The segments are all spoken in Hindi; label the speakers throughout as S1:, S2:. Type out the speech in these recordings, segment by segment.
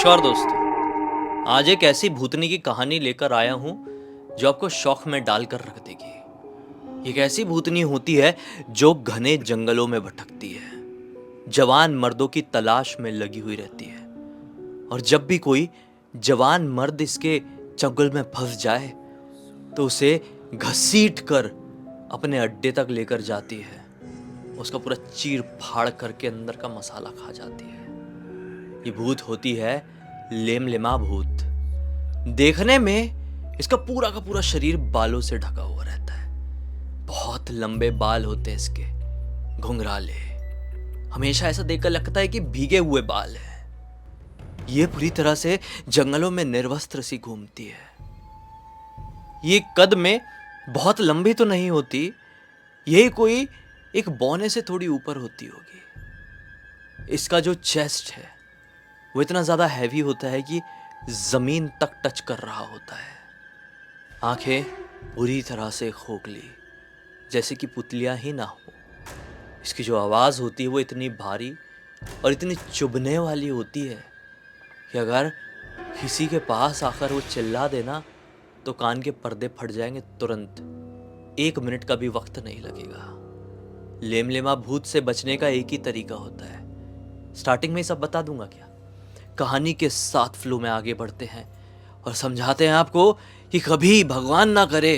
S1: नमस्कार दोस्तों। आज एक ऐसी भूतनी की कहानी लेकर आया हूं जो आपको शौक में डालकर रख देगी। एक ऐसी भूतनी होती है जो घने जंगलों में भटकती है, जवान मर्दों की तलाश में लगी हुई रहती है, और जब भी कोई जवान मर्द इसके चंगुल में फंस जाए तो उसे घसीट कर अपने अड्डे तक लेकर जाती है, उसका पूरा चीर फाड़ करके अंदर का मसाला खा जाती है। ये भूत होती है लेमलेमा भूत। देखने में इसका पूरा का पूरा शरीर बालों से ढका हुआ रहता है। बहुत लंबे बाल होते हैं इसके, घुंघराले। हमेशा ऐसा देखकर लगता है कि भीगे हुए बाल हैं। ये पूरी तरह से जंगलों में निर्वस्त्र सी घूमती है। ये कद में बहुत लंबी तो नहीं होती, यही कोई एक बौने से थोड़ी ऊपर होती होगी। इसका जो चेस्ट है वो इतना ज़्यादा हैवी होता है कि ज़मीन तक टच कर रहा होता है। आंखें बुरी तरह से खोखली, जैसे कि पुतलियां ही ना हो। इसकी जो आवाज़ होती है वो इतनी भारी और इतनी चुभने वाली होती है कि अगर किसी के पास आकर वो चिल्ला देना तो कान के पर्दे फट जाएंगे तुरंत। 1 मिनट का भी वक्त नहीं लगेगा। लेमलेमा भूत से बचने का एक ही तरीका होता है। स्टार्टिंग में ही सब बता दूंगा क्या? कहानी के 7 फ्लो में आगे बढ़ते हैं और समझाते हैं आपको कि कभी भगवान ना करे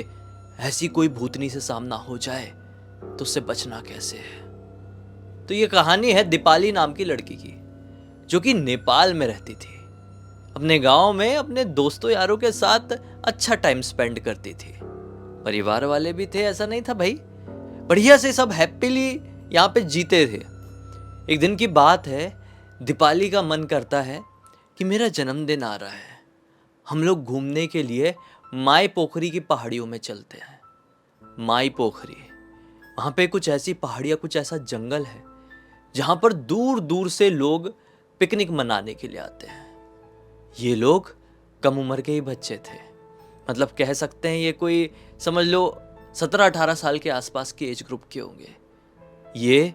S1: ऐसी कोई भूतनी से सामना हो जाए तो उससे बचना कैसे है। तो ये कहानी है दीपाली नाम की लड़की की, जो कि नेपाल में रहती थी। अपने गांव में अपने दोस्तों यारों के साथ अच्छा टाइम स्पेंड करती थी। परिवार वाले भी थे, ऐसा नहीं था भाई, बढ़िया से सब हैप्पीली यहाँ पे जीते थे। एक दिन की बात है, दीपाली का मन करता है कि मेरा जन्मदिन आ रहा है, हम लोग घूमने के लिए माई पोखरी की पहाड़ियों में चलते हैं। माई पोखरी, वहाँ पे कुछ ऐसी पहाड़ियाँ, कुछ ऐसा जंगल है जहाँ पर दूर दूर से लोग पिकनिक मनाने के लिए आते हैं। ये लोग कम उम्र के ही बच्चे थे, मतलब कह सकते हैं ये कोई समझ लो 17-18 साल के आसपास के एज ग्रुप के होंगे। ये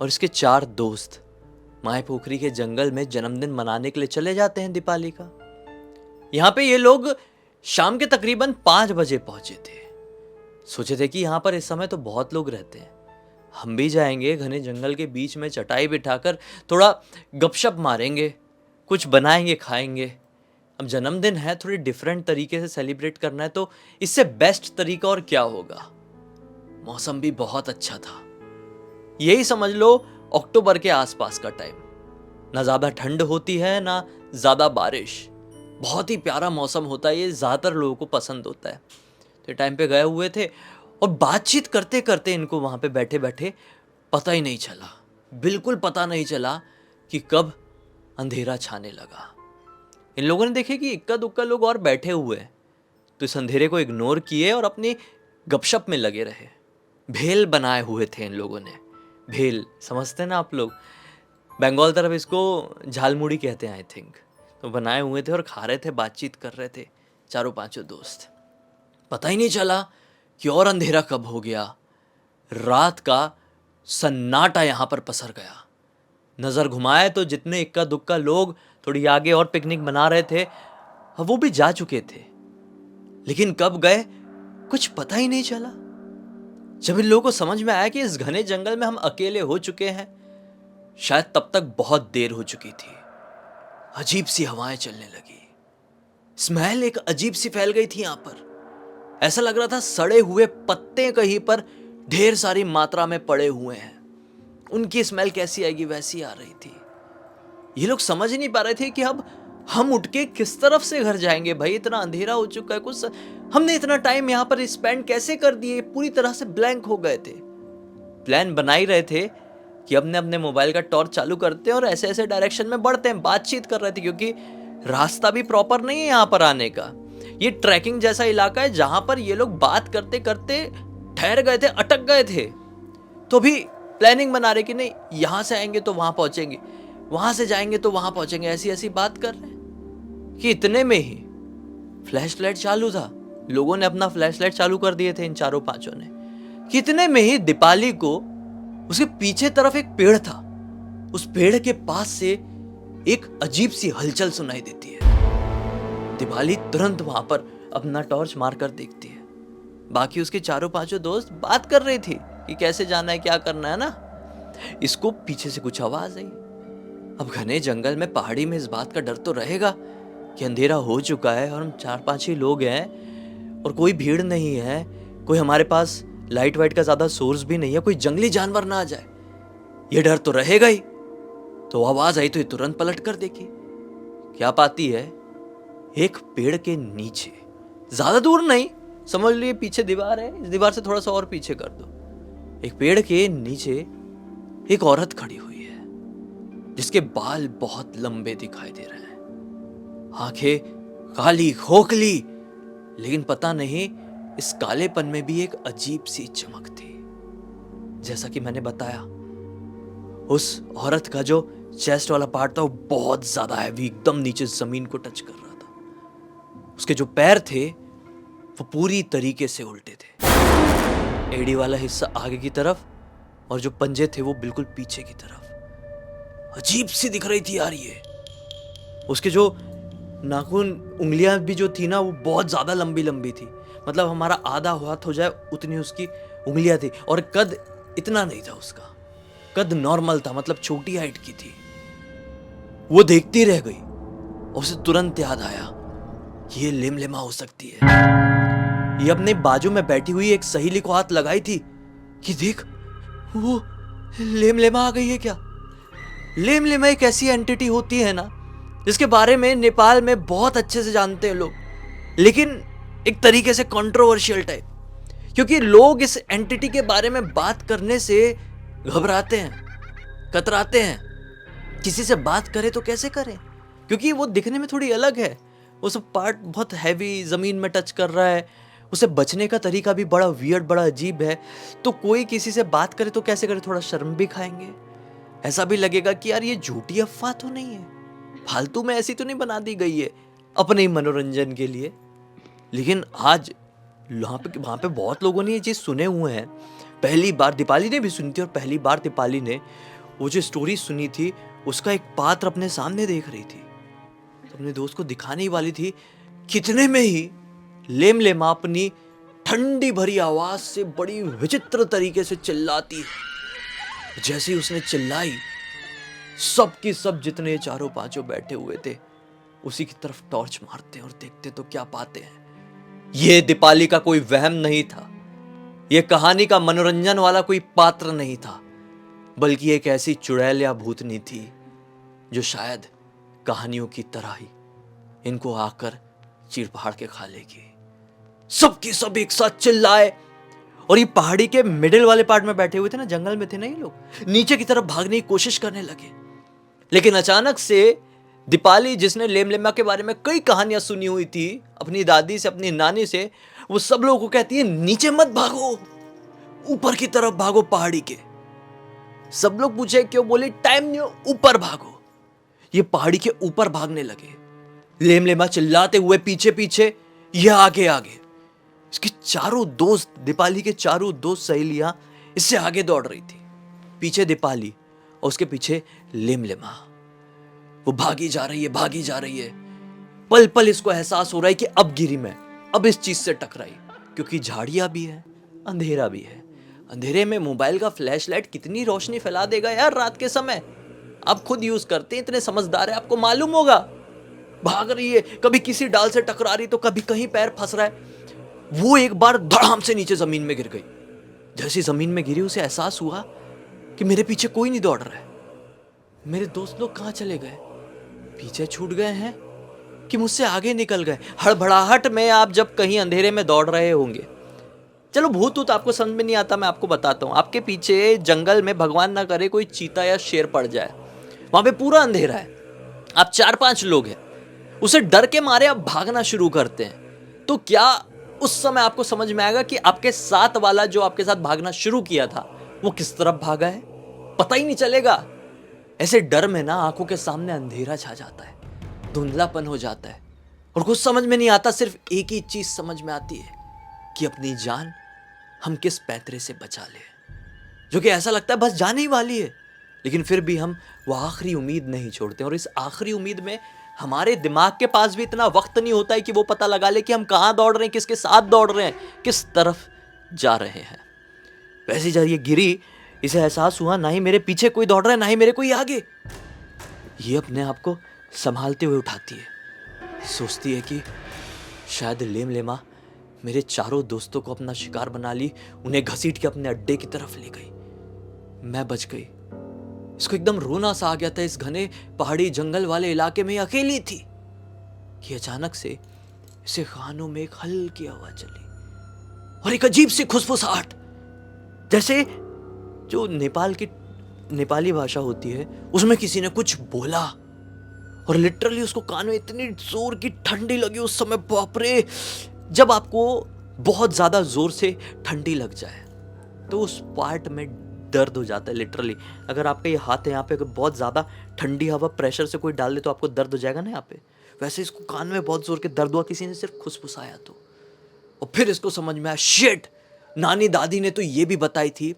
S1: और इसके 4 दोस्त माई पोखरी के जंगल में जन्मदिन मनाने के लिए चले जाते हैं दीपाली का। यहाँ पे ये लोग शाम के तकरीबन 5 बजे पहुंचे थे। सोचे थे कि यहाँ पर इस समय तो बहुत लोग रहते हैं, हम भी जाएंगे घने जंगल के बीच में चटाई बिठाकर थोड़ा गपशप मारेंगे, कुछ बनाएंगे खाएंगे। अब जन्मदिन है, थोड़ी डिफरेंट तरीके से सेलिब्रेट करना है, तो इससे बेस्ट तरीका और क्या होगा। मौसम भी बहुत अच्छा था, यही समझ लो अक्टूबर के आसपास का टाइम। ना ज़्यादा ठंड होती है ना ज़्यादा बारिश, बहुत ही प्यारा मौसम होता है। ये ज़्यादातर लोगों को पसंद होता है। तो टाइम पे गए हुए थे और बातचीत करते करते इनको वहाँ पे बैठे बैठे पता ही नहीं चला, बिल्कुल पता नहीं चला कि कब अंधेरा छाने लगा। इन लोगों ने देखे कि इक्का दुक्का लोग और बैठे हुए हैं, तो इस अंधेरे को इग्नोर किए और अपनी गपशप में लगे रहे। भेल बनाए हुए थे इन लोगों ने। भेल समझते हैं ना आप लोग, बंगाल तरफ इसको झालमुड़ी कहते हैं आई थिंक। तो बनाए हुए थे और खा रहे थे, बातचीत कर रहे थे 4-5 दोस्त। पता ही नहीं चला कि और अंधेरा कब हो गया। रात का सन्नाटा यहाँ पर पसर गया। नज़र घुमाए तो जितने इक्का दुक्का लोग थोड़ी आगे और पिकनिक मना रहे थे वो भी जा चुके थे, लेकिन कब गए कुछ पता ही नहीं चला। जब इन लोगों को समझ में आया कि इस घने जंगल में हम अकेले हो चुके हैं, शायद तब तक बहुत देर हो चुकी थी। अजीब सी हवाएं चलने लगी, स्मेल एक अजीब सी फैल गई थी यहाँ पर। ऐसा लग रहा था सड़े हुए पत्ते कहीं पर ढेर सारी मात्रा में पड़े हुए हैं, उनकी स्मेल कैसी आएगी वैसी आ रही थी। ये लोग समझ ही नहीं पा रहे थे कि अब हम उठ के किस तरफ से घर जाएंगे। भाई इतना अंधेरा हो चुका है, कुछ हमने इतना टाइम यहाँ पर स्पेंड कैसे कर दिए, पूरी तरह से ब्लैंक हो गए थे। प्लान बना ही रहे थे कि अपने अपने मोबाइल का टॉर्च चालू करते हैं और ऐसे ऐसे डायरेक्शन में बढ़ते हैं, बातचीत कर रहे थे, क्योंकि रास्ता भी प्रॉपर नहीं है यहाँ पर आने का। ये ट्रैकिंग जैसा इलाका है जहां पर ये लोग बात करते करते ठहर गए थे, अटक गए थे। तो भी प्लानिंग बना रहे कि नहीं यहां से आएंगे तो वहां पहुंचेंगे, वहां से जाएंगे तो वहां पहुंचेंगे, ऐसी ऐसी बात कर रहे हैं कि इतने में ही फ्लैश लाइट चालू था। लोगों ने अपना फ्लैश लाइट चालू कर दिए थे इन 4-5 ने। कि इतने में ही दीपाली को उसके पीछे तरफ एक पेड़ था, उस पेड़ के पास से एक अजीब सी हलचल सुनाई देती है। दिवाली तुरंत वहां पर अपना टॉर्च मारकर देखती है। बाकी उसके चारों पांचों दोस्त बात कर रही थी कि कैसे जाना है, क्या करना है ना। इसको पीछे से कुछ आवाज आई। अब घने जंगल में, पहाड़ी में इस बात का डर तो रहेगा कि अंधेरा हो चुका है और हम 4-5 ही लोग हैं और कोई भीड़ नहीं है, कोई हमारे पास लाइट वाइट का ज्यादा सोर्स भी नहीं है, कोई जंगली जानवर ना आ जाए, ये डर तो रहेगा ही। तो आवाज आई तो ये तुरंत पलट कर देखी। क्या पाती है? एक पेड़ के नीचे, ज्यादा दूर नहीं, समझ लीजिए पीछे दीवार है, इस दीवार से थोड़ा सा और पीछे कर दो, एक पेड़ के नीचे एक औरत खड़ी हुई है जिसके बाल बहुत लंबे दिखाई दे रहे हैं, आंखें काली खोखली, लेकिन पता नहीं इस कालेपन में भी एक अजीब सी चमक थी। जैसा कि मैंने बताया, उस औरत का जो चेस्ट वाला पार्ट था वो बहुत ज्यादा हैवी, एकदम नीचे जमीन को टच कर रहा था। उसके जो पैर थे वो पूरी तरीके से उल्टे थे, एड़ी वाला हिस्सा आगे की तरफ और जो पंजे थे वो बिल्कुल पीछे की तरफ। अजीब सी दिख रही थी यार ये। उसके जो नाखून, उंगलियां भी जो थी ना, वो बहुत ज्यादा लंबी लंबी थी, मतलब हमारा आधा हाथ हो जाए उतनी उसकी उंगलियां थी। और कद इतना नहीं था उसका, कद नॉर्मल था, मतलब छोटी हाइट की थी। वो देखती रह गई और उसे तुरंत याद आया कि ये लेमलेमा हो सकती है। ये अपने बाजू में बैठी हुई एक सहेली को हाथ लगाई थी कि देख वो लेमलेमा आ गई है क्या। लेमलेमा एक ऐसी एंटिटी होती है ना जिसके बारे में नेपाल में बहुत अच्छे से जानते हैं लोग, लेकिन एक तरीके से कंट्रोवर्शियल टाइप, क्योंकि लोग इस एंटिटी के बारे में बात करने से घबराते हैं, कतराते हैं। किसी से बात करें तो कैसे करें, क्योंकि वो दिखने में थोड़ी अलग है, वो सब पार्ट बहुत हैवी, जमीन में टच कर रहा है, उसे बचने का तरीका भी बड़ा वियर्ड, बड़ा अजीब है। तो कोई किसी से बात करे तो कैसे करे, थोड़ा शर्म भी खाएंगे, ऐसा भी लगेगा कि यार ये झूठी अफवाह तो नहीं है, फालतू में ऐसी तो नहीं बना दी गई है अपने ही मनोरंजन के लिए। लेकिन आज वहां पे बहुत लोगों ने ये चीज सुने हुए हैं। पहली बार दीपाली ने भी सुनी थी, और पहली बार दीपाली ने वो जो स्टोरी सुनी थी उसका एक पात्र अपने सामने देख रही थी, तो अपने दोस्त को दिखाने ही वाली थी। कितने में ही लेमलेमा अपनी ठंडी भरी आवाज से बड़ी विचित्र तरीके से चिल्लाती है। जैसे ही उसने चिल्लाई, सब की सब जितने चारों पांचों बैठे हुए थे उसी की तरफ टॉर्च मारते और देखते तो क्या पाते हैं, ये दीपाली का कोई वहम नहीं था, ये कहानी का मनोरंजन वाला कोई पात्र नहीं था, बल्कि एक ऐसी चुड़ैल या भूतनी थी जो शायद कहानियों की तरह ही इनको आकर चीर फाड़ के खा लेगी। सबके सब एक साथ चिल्लाए, और ये पहाड़ी के मिडिल वाले पार्ट में बैठे हुए थे ना, जंगल में थे ना ये लोग, नीचे की तरफ भागने की कोशिश करने लगे। लेकिन अचानक से दीपाली, जिसने लेमलेमा के बारे में कई कहानियां सुनी हुई थी अपनी दादी से, अपनी नानी से, वो सब लोगों को कहती है नीचे मत भागो, ऊपर की तरफ भागो पहाड़ी के। सब लोग पूछे क्यों, बोले टाइम नहीं हो, ऊपर भागो। ये पहाड़ी के ऊपर भागने लगे, लेमलेमा चिल्लाते हुए पीछे पीछे, ये आगे आगे। इसके चारों दोस्त, दीपाली के चारों दोस्त सहेलियां इससे आगे दौड़ रही थी, पीछे दीपाली और उसके पीछे लेमलेमा। वो भागी जा रही है, भागी जा रही है। पल पल इसको एहसास हो रहा है कि अब गिरी मैं, अब इस चीज से टकराई, क्योंकि झाड़ियां भी है, अंधेरा भी है। अंधेरे में मोबाइल का फ्लैशलाइट कितनी रोशनी फैला देगा यार रात के समय। आप खुद यूज करते हैं, इतने समझदार है, आपको मालूम होगा। भाग रही है, कभी किसी डाल से टकरा रही तो कभी कहीं पैर फंस रहा है। वो एक बार धड़ाम से नीचे जमीन में गिर गई। जैसे जमीन में गिरी उसे एहसास हुआ कि मेरे पीछे कोई नहीं दौड़ रहा है, मेरे दोस्त लोग कहां चले गए, पीछे छूट गए हैं कि मुझसे आगे निकल गए। हड़बड़ाहट में आप जब कहीं अंधेरे में दौड़ रहे होंगे, चलो भूत ऊत आपको समझ में नहीं आता, मैं आपको बताता हूं। आपके पीछे जंगल में भगवान ना करे कोई चीता या शेर पड़ जाए, वहां पे पूरा अंधेरा है, आप 4-5 लोग हैं, उसे डर के मारे आप भागना शुरू करते हैं, तो क्या उस समय आपको समझ में आएगा कि आपके साथ वाला जो आपके साथ भागना शुरू किया था वो किस तरफ भागा है? पता ही नहीं चलेगा। ऐसे डर में ना आंखों के सामने अंधेरा छा जाता है, धुंधलापन हो जाता है, और कुछ समझ में नहीं आता। सिर्फ एक ही चीज समझ में आती है कि अपनी जान हम किस पैतरे से बचा ले, जो कि ऐसा लगता है बस जाने ही वाली है, लेकिन फिर भी हम वो आखिरी उम्मीद नहीं छोड़ते। और इस आखिरी उम्मीद में हमारे दिमाग के पास भी इतना वक्त नहीं होता है कि वो पता लगा ले कि हम कहाँ दौड़ रहे हैं, किसके साथ दौड़ रहे हैं, किस तरफ जा रहे हैं। वैसे जब ये गिरी, इसे एहसास हुआ ना ही मेरे पीछे कोई दौड़ रहा है, ना ही मेरे कोई आगे। ये अपने आप को संभालते हुए उठाती है, सोचती है कि शायद लेमलेमा मेरे चारों दोस्तों को अपना शिकार बना ली, उन्हें घसीट के अपने अड्डे की तरफ ले गई। मैं बच गई। इसको एकदम रोना सा आ गया था। इस घने पहाड़ी जंगल वाले इलाके में अकेली थी कि अचानक से इसे कानों में एक हल्की आवाज चली और एक अजीब सी खुसफुसाहट, जैसे जो नेपाल की नेपाली भाषा होती है उसमें किसी ने कुछ बोला। और लिटरली उसको कान में इतनी जोर की ठंडी लगी उस समय। बाप रे, जब आपको बहुत ज्यादा जोर से ठंडी लग जाए तो उस पार्ट में दर्द हो जाता है लिटरली। अगर आपका ये हाथ है यहाँ पे, अगर बहुत ज्यादा ठंडी हवा प्रेशर से कोई डाल दे तो आपको दर्द हो जाएगा ना यहाँ पे। वैसे इसको कान में बहुत जोर के दर्द हुआ, किसी ने सिर्फ खुसफुसाया तो। और फिर इसको समझ में आया, शिट, नानी दादी ने तो ये भी बताई थी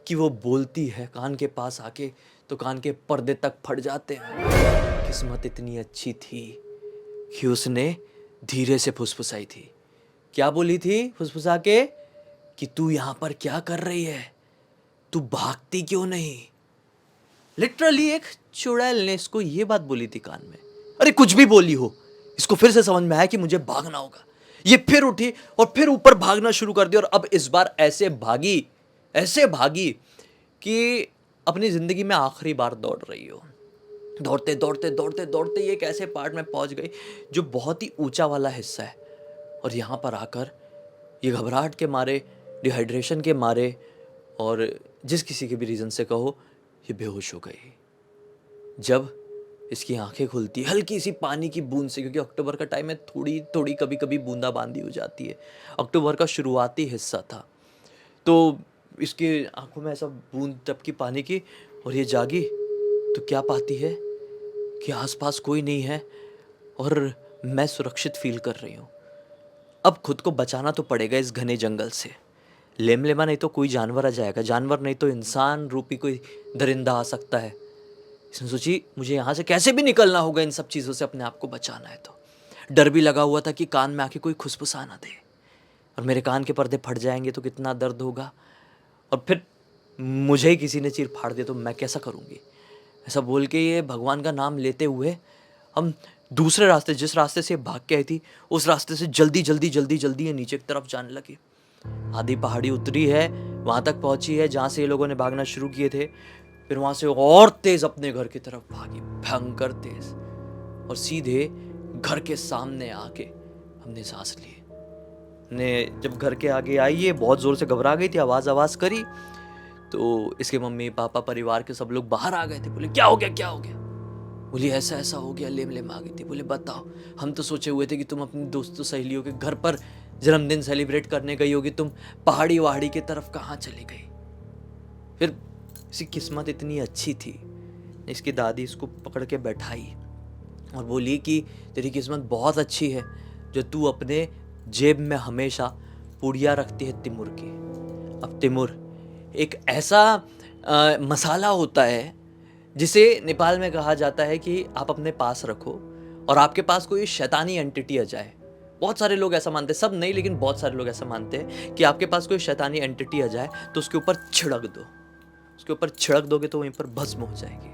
S1: कि वो बोलती है कान के पास आके तो कान के पर्दे तक फट जाते हैं। किस्मत इतनी अच्छी थी कि उसने धीरे से फुसफुसाई थी। क्या बोली थी फुसफुसा के? कि तू यहाँ पर क्या कर रही है, तू भागती क्यों नहीं। लिटरली एक चुड़ैल ने इसको ये बात बोली थी कान में। अरे कुछ भी बोली हो, इसको फिर से समझ में आया कि मुझे भागना होगा। ये फिर उठी और फिर ऊपर भागना शुरू कर दिया। और अब इस बार ऐसे भागी कि अपनी जिंदगी में आखिरी बार दौड़ रही हो। दौड़ते दौड़ते दौड़ते दौड़ते ये एक ऐसे पार्ट में पहुंच गई जो बहुत ही ऊंचा वाला हिस्सा है। और यहाँ पर आकर ये घबराहट के मारे, डिहाइड्रेशन के मारे और जिस किसी के भी रीज़न से कहो, ये बेहोश हो गई। जब इसकी आंखें खुलती हल्की सी पानी की बूंद से, क्योंकि अक्टूबर का टाइम है, थोड़ी थोड़ी कभी कभी बूंदाबांदी हो जाती है। अक्टूबर का शुरुआती हिस्सा था तो इसके आंखों में ऐसा बूंद टपकी पानी की और ये जागी तो क्या पाती है कि आसपास कोई नहीं है और मैं सुरक्षित फील कर रही हूँ। अब खुद को बचाना तो पड़ेगा इस घने जंगल से। लेमलेमा नहीं तो कोई जानवर आ जाएगा, जानवर नहीं तो इंसान रूपी कोई दरिंदा आ सकता है। इसने सोची मुझे यहाँ से कैसे भी निकलना होगा, इन सब चीज़ों से अपने आप को बचाना है। तो डर भी लगा हुआ था कि कान में आके कोई खुसफुसा ना दे और मेरे कान के पर्दे फट जाएंगे तो कितना दर्द होगा। और फिर मुझे ही किसी ने चीर फाड़ दिया तो मैं कैसा करूँगी। ऐसा बोल के ये भगवान का नाम लेते हुए हम दूसरे रास्ते, जिस रास्ते से भाग के आई थी उस रास्ते से जल्दी जल्दी जल्दी जल्दी ये नीचे की तरफ जाने लगी। आधी पहाड़ी उतरी है, वहाँ तक पहुँची है जहाँ से ये लोगों ने भागना शुरू किए थे। फिर वहाँ से और तेज़ अपने घर की तरफ भागी, भयंकर तेज़। और सीधे घर के सामने आके हमने सांस ली। ने जब घर के आगे आई, ये बहुत ज़ोर से घबरा गई थी, आवाज़ करी तो इसके मम्मी पापा परिवार के सब लोग बाहर आ गए थे। बोले क्या हो गया, क्या हो गया। बोली ऐसा ऐसा हो गया। लेम आ गई थी। बोले बताओ, हम तो सोचे हुए थे कि तुम अपनी दोस्तों सहेलियों के घर पर जन्मदिन सेलिब्रेट करने गई होगी, तुम पहाड़ी वहाड़ी की तरफ कहाँ चली गई। फिर इसकी किस्मत इतनी अच्छी थी, इसकी दादी इसको पकड़ के बैठाई और बोली कि तेरी किस्मत बहुत अच्छी है जो तू अपने जेब में हमेशा पुड़िया रखती है तिमुर की। अब तिमुर एक ऐसा मसाला होता है जिसे नेपाल में कहा जाता है कि आप अपने पास रखो और आपके पास कोई शैतानी एंटिटी आ जाए। बहुत सारे लोग ऐसा मानते हैं, सब नहीं लेकिन बहुत सारे लोग ऐसा मानते हैं कि आपके पास कोई शैतानी एंटिटी आ जाए तो उसके ऊपर छिड़क दो, उसके ऊपर छिड़क दोगे तो वहीं पर भस्म हो जाएगी।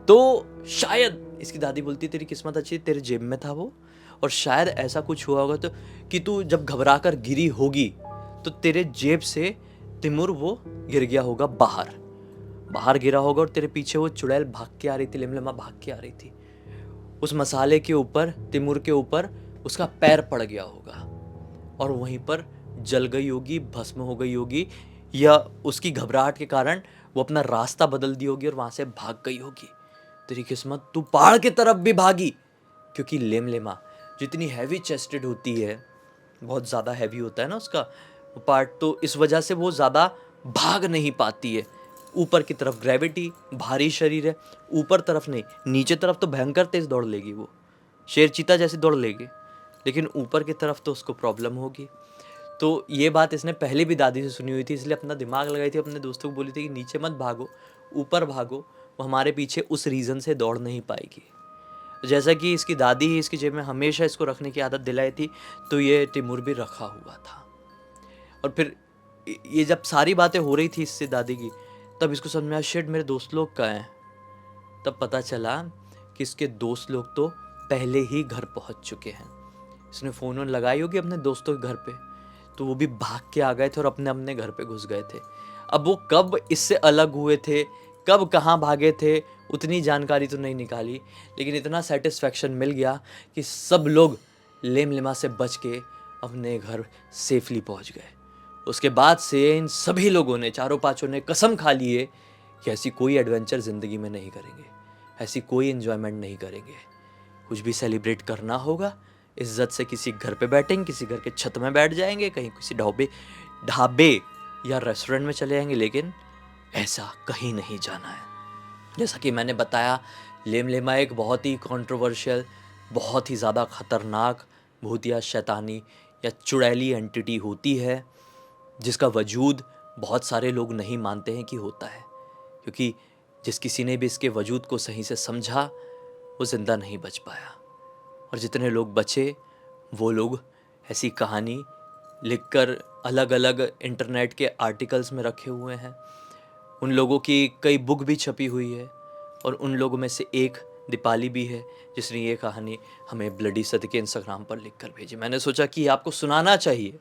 S1: तो शायद इसकी दादी बोलती तेरी किस्मत अच्छी, तेरे जेब में था वो, और शायद ऐसा कुछ हुआ होगा तो कि तू जब घबरा कर गिरी होगी तो तेरे जेब से तिमुर वो गिर गया होगा, बाहर गिरा होगा और तेरे पीछे वो चुड़ैल भाग के आ रही थी, लेमलेमा भाग के आ रही थी। उस मसाले के ऊपर, तिमुर के ऊपर उसका पैर पड़ गया होगा और वहीं पर जल गई होगी, भस्म हो गई होगी, या उसकी घबराहट के कारण वो अपना रास्ता बदल दी होगी और वहां से भाग गई होगी। तेरी किस्मत तू पहाड़ की तरफ भी भागी, क्योंकि लेमलेमा जितनी हैवी चेस्टेड होती है, बहुत ज़्यादा हैवी होता है ना उसका पार्ट, तो इस वजह से वो ज़्यादा भाग नहीं पाती है। ऊपर की तरफ ग्रेविटी, भारी शरीर है, ऊपर तरफ नहीं, नीचे तरफ तो भयंकर तेज दौड़ लेगी वो, शेर चीता जैसी दौड़ लेगी, लेकिन ऊपर की तरफ तो उसको प्रॉब्लम होगी। तो ये बात इसने पहले भी दादी से सुनी हुई थी, इसलिए अपना दिमाग लगाई थी, अपने दोस्तों को बोली थी कि नीचे मत भागो, ऊपर भागो वो हमारे पीछे उस रीज़न से दौड़ नहीं पाएगी। जैसा कि इसकी दादी ही इसकी जेब में हमेशा इसको रखने की आदत दिलाई थी, तो ये तिमुर भी रखा हुआ था। और फिर ये जब सारी बातें हो रही थी इससे दादी की, तब इसको समझ में आया शिट मेरे दोस्त लोग कहाँ हैं। तब पता चला कि इसके दोस्त लोग तो पहले ही घर पहुंच चुके हैं। इसने फ़ोन वोन लगाई होगी अपने दोस्तों के घर पे, तो वो भी भाग के आ गए थे और अपने अपने घर पे घुस गए थे। अब वो कब इससे अलग हुए थे, कब कहाँ भागे थे, उतनी जानकारी तो नहीं निकाली, लेकिन इतना सेटिस्फेक्शन मिल गया कि सब लोग लेम लिमा से बच के अपने घर सेफली पहुंच गए। उसके बाद से इन सभी लोगों ने, चारों पांचों ने कसम खा ली है कि ऐसी कोई एडवेंचर ज़िंदगी में नहीं करेंगे, ऐसी कोई एंजॉयमेंट नहीं करेंगे। कुछ भी सेलिब्रेट करना होगा, इज्जत से किसी घर पे बैठेंगे, किसी घर के छत में बैठ जाएंगे, कहीं किसी ढाबे या रेस्टोरेंट में चले जाएंगे, लेकिन ऐसा कहीं नहीं जाना है। जैसा कि मैंने बताया, लेमलेमा एक बहुत ही कंट्रोवर्शियल, बहुत ही ज़्यादा ख़तरनाक भूत या शैतानी या चुड़ैली एंटिटी होती है, जिसका वजूद बहुत सारे लोग नहीं मानते हैं कि होता है, क्योंकि जिस किसी ने भी इसके वजूद को सही से समझा वो ज़िंदा नहीं बच पाया। और जितने लोग बचे वो लोग ऐसी कहानी लिखकर अलग अलग इंटरनेट के आर्टिकल्स में रखे हुए हैं। उन लोगों की कई बुक भी छपी हुई है, और उन लोगों में से एक दीपाली भी है जिसने ये कहानी हमें ब्लडी सद के इंस्टाग्राम पर लिख कर भेजी। मैंने सोचा कि आपको सुनाना चाहिए,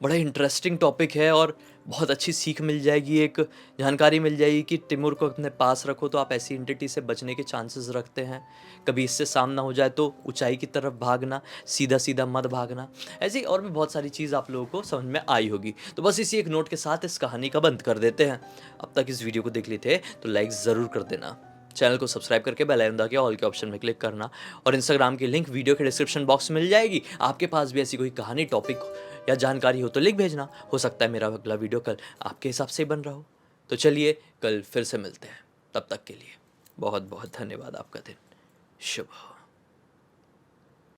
S1: बड़ा इंटरेस्टिंग टॉपिक है और बहुत अच्छी सीख मिल जाएगी, एक जानकारी मिल जाएगी कि तिमुर को अपने पास रखो तो आप ऐसी एंटिटी से बचने के चांसेस रखते हैं। कभी इससे सामना हो जाए तो ऊंचाई की तरफ भागना, सीधा सीधा मत भागना। ऐसी और भी बहुत सारी चीज़ आप लोगों को समझ में आई होगी। तो बस इसी एक नोट के साथ इस कहानी का बंद कर देते हैं। अब तक इस वीडियो को देख लेते तो लाइक ज़रूर कर देना, चैनल को सब्सक्राइब करके बेल आइकन दबा के ऑल के ऑप्शन में क्लिक करना, और इंस्टाग्राम की लिंक वीडियो के डिस्क्रिप्शन बॉक्स में मिल जाएगी। आपके पास भी ऐसी कोई कहानी, टॉपिक या जानकारी हो तो लिख भेजना। हो सकता है मेरा अगला वीडियो कल आपके हिसाब से बन रहा हो। तो चलिए कल फिर से मिलते हैं, तब तक के लिए बहुत बहुत धन्यवाद। आपका दिन शुभ हो।